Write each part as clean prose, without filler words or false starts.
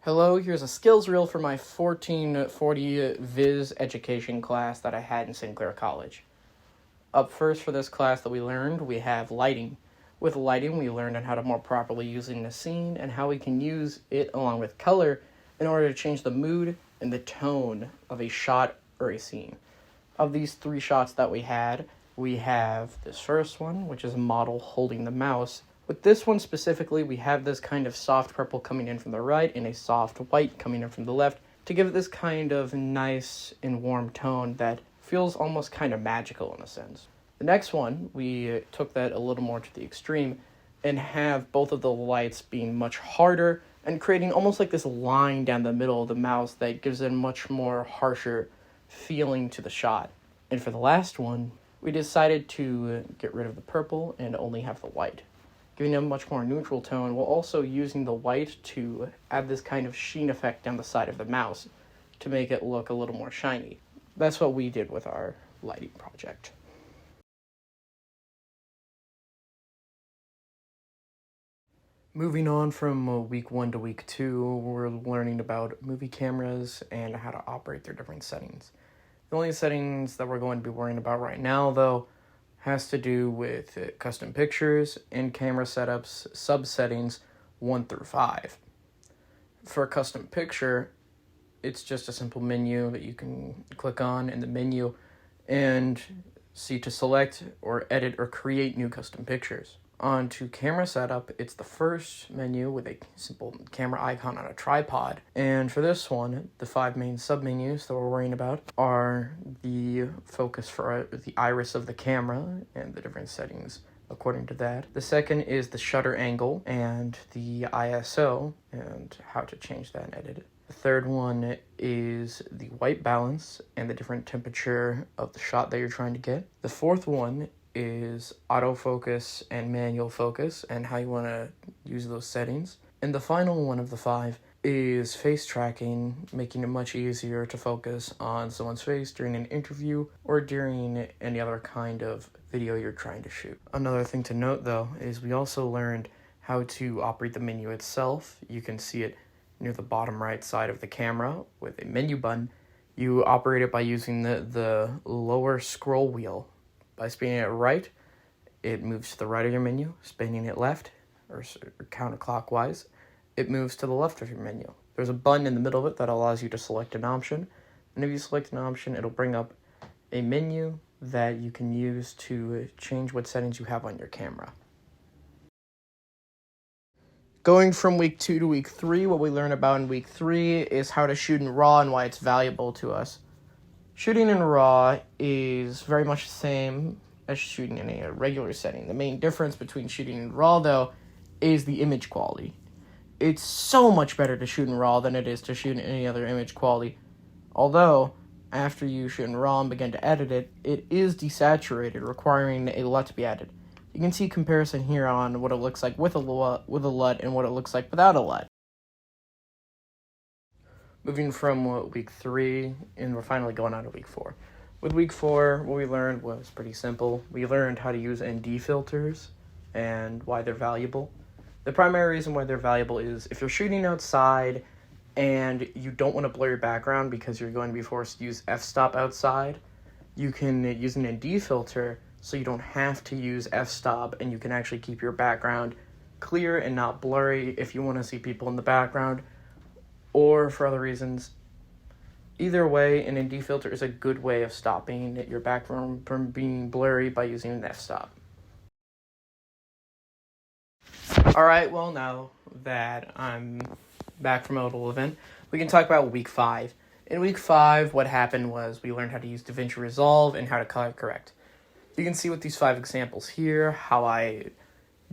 Hello, here's a skills reel for my 1440 Viz education class that I had in St. Clair College. Up first for this class that we learned, we have lighting. With lighting, we learned on how to more properly use it in a scene and how we can use it along with color in order to change the mood and the tone of a shot or a scene. Of these three shots that we had, we have this first one, which is a model holding the mouse. With this one specifically, we have this kind of soft purple coming in from the right and a soft white coming in from the left to give it this kind of nice and warm tone that feels almost kind of magical in a sense. The next one, we took that a little more to the extreme and have both of the lights being much harder and creating almost like this line down the middle of the mouse that gives it a much more harsher feeling to the shot. And for the last one, we decided to get rid of the purple and only have the white, giving it a much more neutral tone while also using the white to add this kind of sheen effect down the side of the mouse to make it look a little more shiny. That's what we did with our lighting project. Moving on from week 1 to week 2, we're learning about movie cameras and how to operate their different settings. The only settings that we're going to be worrying about right now, though, has to do with custom pictures and camera setups sub-settings 1 through 5. For a custom picture, it's just a simple menu that you can click on in the menu and see to select or edit or create new custom pictures. On to camera setup, it's the first menu with a simple camera icon on a tripod. And for this one, the 5 main submenus that we're worrying about are the focus for the iris of the camera and the different settings according to that. The second is the shutter angle and the ISO and how to change that and edit it. The third one is the white balance and the different temperature of the shot that you're trying to get. The fourth one is autofocus and manual focus and how you want to use those settings. And the final one of the 5 is face tracking, making it much easier to focus on someone's face during an interview or during any other kind of video you're trying to shoot. Another thing to note though is we also learned how to operate the menu itself. You can see it near the bottom right side of the camera with a menu button. You operate it by using the lower scroll wheel. By spinning it right, it moves to the right of your menu. Spinning it left, or counterclockwise, it moves to the left of your menu. There's a button in the middle of it that allows you to select an option. And if you select an option, it'll bring up a menu that you can use to change what settings you have on your camera. Going from week 2 to week 3, what we learn about in week 3 is how to shoot in RAW and why it's valuable to us. Shooting in RAW is very much the same as shooting in a regular setting. The main difference between shooting in RAW, though, is the image quality. It's so much better to shoot in RAW than it is to shoot in any other image quality. Although, after you shoot in RAW and begin to edit it, it is desaturated, requiring a LUT to be added. You can see comparison here on what it looks like with a LUT and what it looks like without a LUT. Moving from week 3, and we're finally going on to week 4. With week 4, what we learned was pretty simple. We learned how to use ND filters and why they're valuable. The primary reason why they're valuable is if you're shooting outside and you don't want to blur your background because you're going to be forced to use f-stop outside, you can use an ND filter so you don't have to use f-stop and you can actually keep your background clear and not blurry if you want to see people in the background or for other reasons. Either way, an ND filter is a good way of stopping your background from being blurry by using an f-stop. Alright, well now that I'm back from a little event, we can talk about week 5. In week 5, what happened was we learned how to use DaVinci Resolve and how to color correct. You can see with these 5 examples here how I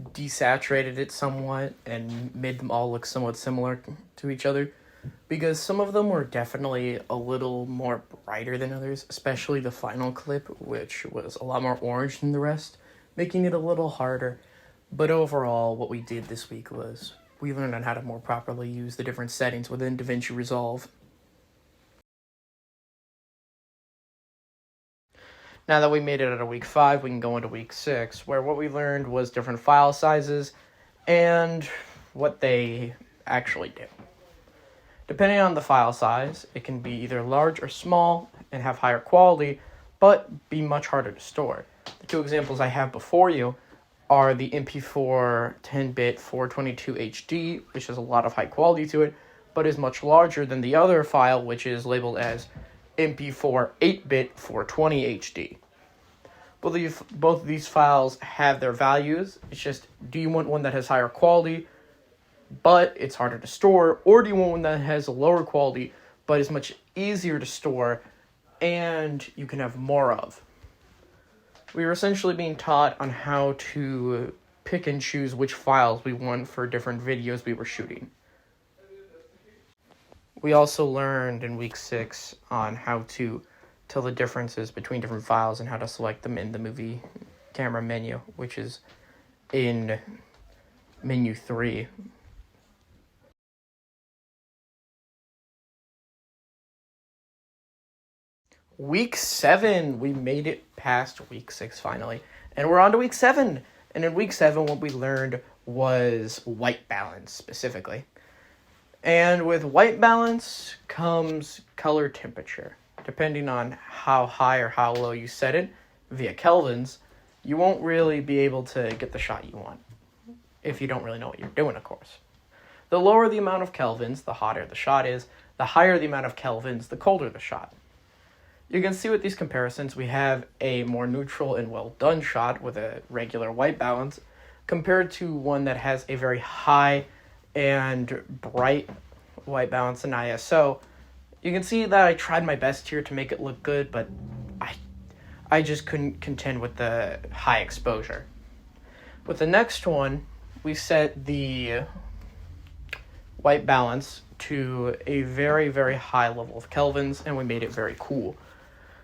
desaturated it somewhat and made them all look somewhat similar to each other, because some of them were definitely a little more brighter than others, especially the final clip, which was a lot more orange than the rest, making it a little harder. But overall, what we did this week was we learned on how to more properly use the different settings within DaVinci Resolve. Now that we made it out of week 5, we can go into week 6, where what we learned was different file sizes and what they actually do. Depending on the file size, it can be either large or small and have higher quality, but be much harder to store. The two examples I have before you are the MP4 10-bit 422 HD, which has a lot of high quality to it, but is much larger than the other file, which is labeled as MP4 8-bit 420 HD. Both of these files have their values. It's just, do you want one that has higher quality, but it's harder to store, or do you want one that has a lower quality, but is much easier to store, and you can have more of? We were essentially being taught on how to pick and choose which files we want for different videos we were shooting. We also learned in week 6 on how to tell the differences between different files and how to select them in the movie camera menu, which is in menu 3. Week 7, we made it past week 6 finally, and we're on to week 7. And in week 7, what we learned was white balance specifically. And with white balance comes color temperature. Depending on how high or how low you set it via kelvins, you won't really be able to get the shot you want, if you don't really know what you're doing, of course. The lower the amount of kelvins, the hotter the shot is. The higher the amount of kelvins, the colder the shot. You can see with these comparisons, we have a more neutral and well done shot with a regular white balance compared to one that has a very high and bright white balance and ISO. You can see that I tried my best here to make it look good, but I just couldn't contend with the high exposure. With the next one, we set the white balance to a very, very high level of kelvins, and we made it very cool.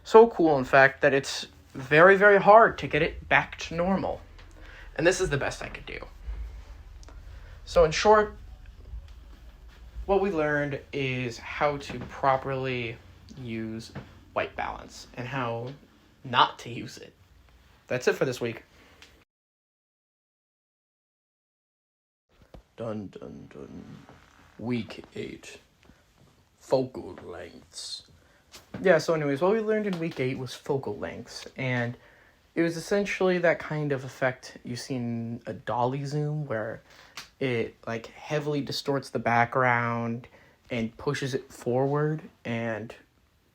So cool, in fact, that it's very, very hard to get it back to normal. And this is the best I could do. So in short, what we learned is how to properly use white balance and how not to use it. That's it for this week. Dun dun dun. Week 8. Focal lengths. Yeah, so anyways, what we learned in week 8 was focal lengths, and it was essentially that kind of effect you see in a dolly zoom where it like heavily distorts the background and pushes it forward and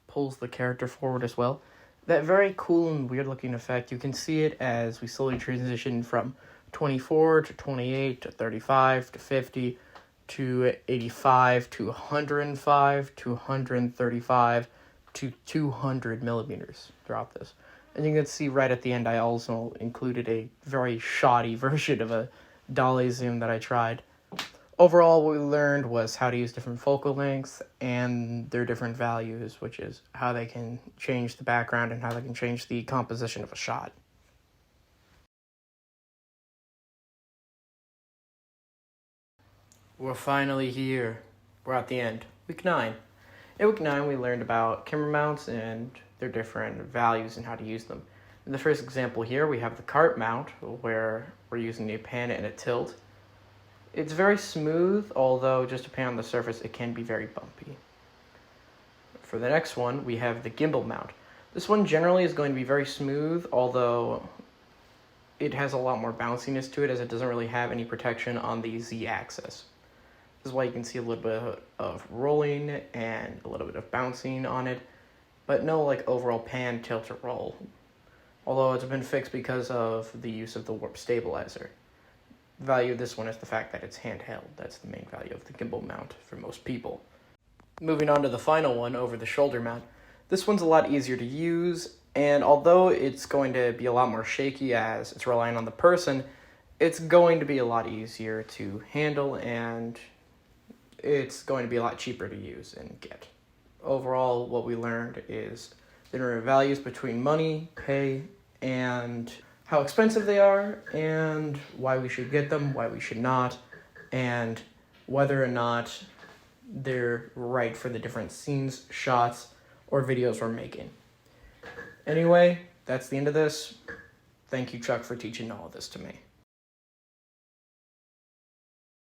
pulls the character forward as well. That very cool and weird looking effect, you can see it as we slowly transition from 24 to 28 to 35 to 50 to 85 to 105 to 135 to 200 millimeters throughout this. And you can see right at the end I also included a very shoddy version of a dolly zoom that I tried. Overall, what we learned was how to use different focal lengths and their different values, which is how they can change the background and how they can change the composition of a shot. We're finally here. We're at the end. Week 9. In week 9, we learned about camera mounts and their different values and how to use them. In the first example here, we have the cart mount, where we're using a pan and a tilt. It's very smooth, although just depending on the surface, it can be very bumpy. For the next one, we have the gimbal mount. This one generally is going to be very smooth, although it has a lot more bounciness to it as it doesn't really have any protection on the Z-axis. This is why you can see a little bit of rolling and a little bit of bouncing on it, but no like overall pan, tilt, or roll. Although it's been fixed because of the use of the warp stabilizer. The value of this one is the fact that it's handheld. That's the main value of the gimbal mount for most people. Moving on to the final one, over the shoulder mount. This one's a lot easier to use, and although it's going to be a lot more shaky as it's relying on the person, it's going to be a lot easier to handle, and it's going to be a lot cheaper to use and get. Overall, what we learned is there are values between money, pay, and how expensive they are, and why we should get them, why we should not, and whether or not they're right for the different scenes, shots, or videos we're making. Anyway, that's the end of this. Thank you, Chuck, for teaching all of this to me.